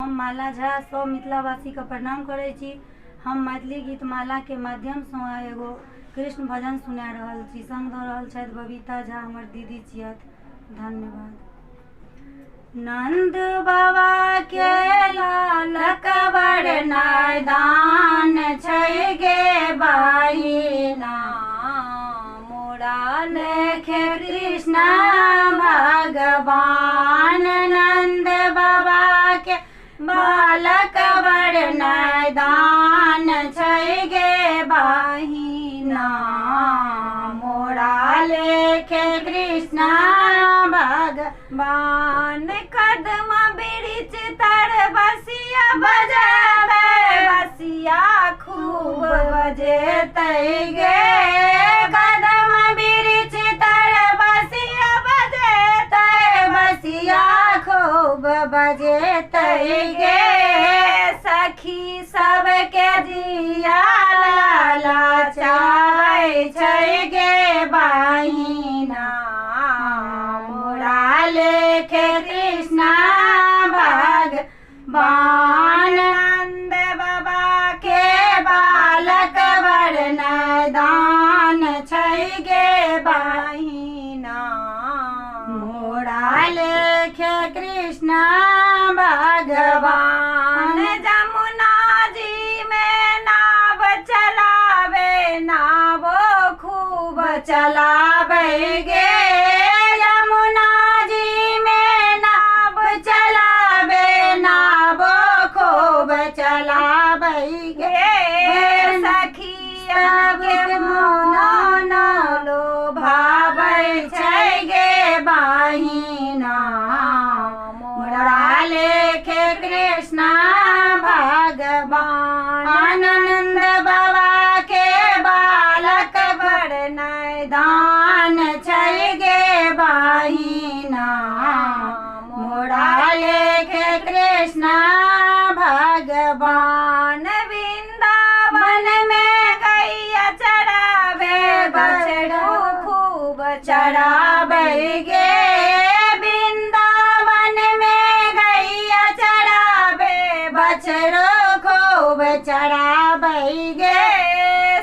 हम माला झा सब मिथिलावासी के प्रणाम करै छी। हम मैथिली गीत माला के माध्यम से एगो कृष्ण भजन सुना रहल छी। संग द रहल छथि बबीता झा, हमर दीदी छियथि। धन्यवाद। नंद बाबा के लालक बड़ नादान छै गे बहिना, मोरा लेखे कृष्ण भगवान। नंद बाबा के बालक बड़ नादान छै गे बहिना, मोरा लेखे कृष्ण भगवान। कदम बिरिच तर बसिया बजावे, बसिया खूब बजेतै गे। कदम बिरिच तर बसिया बजेतै, बसिया खूब बजेतै गे। सखी सबके जिया लाचाबै छै गे बहिना, मोरा लेखे कृष्ण भगवान। नंद बाबा के बालक बड़ नादान छै गे बहिना, मोरा लेखे कृष्ण भगवान। जमुना जी में नाव चलावे, नाव खूब चलावे गे। यमुना जी में नाव चलावे, नाव खूब चलावे गे। सखिया के मोन लोभावे छै गे बहिना, मोरा लेखे कृष्ण भगवान। नंद बाबा के बालक बड़ नादान छै गे बहिना, मोरा लेखे कृष्ण भगवान। वृंदावन में गैया चरावे, बछड़ू खूब चरावे गे। वृंदावन में गैया चरावे, बछड़ू खूब चरावे गे।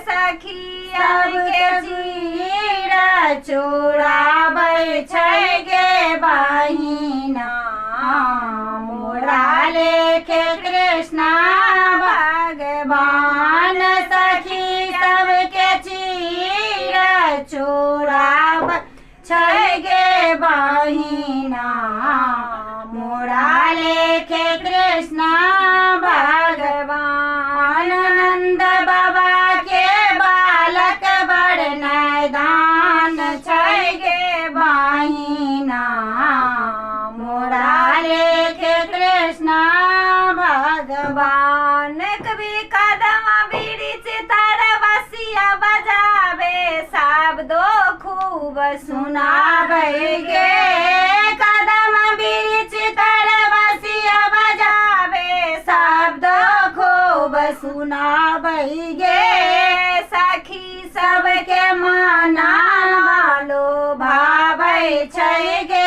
सखिया के जीरा चोरावे छै गे बहिना, मोरा लेखे कृष्ण भगवान। सखी सबके चीरा चोरावे छै गे बहिना, मोरा लेखे कृष्ण भगवान। नंद बाबा के बालक बड़ नादान छै गे बहिना, मोरा लेखे कृष्ण भगवान। कभी कदम बिरिच तर बसिया बजावे, शब्दो खूब सुनावे गे। कदम बिरिच तर बसिया बजावे, शब्दो खूब सुनावे गे। सखी सबके मना लोभावे छै गे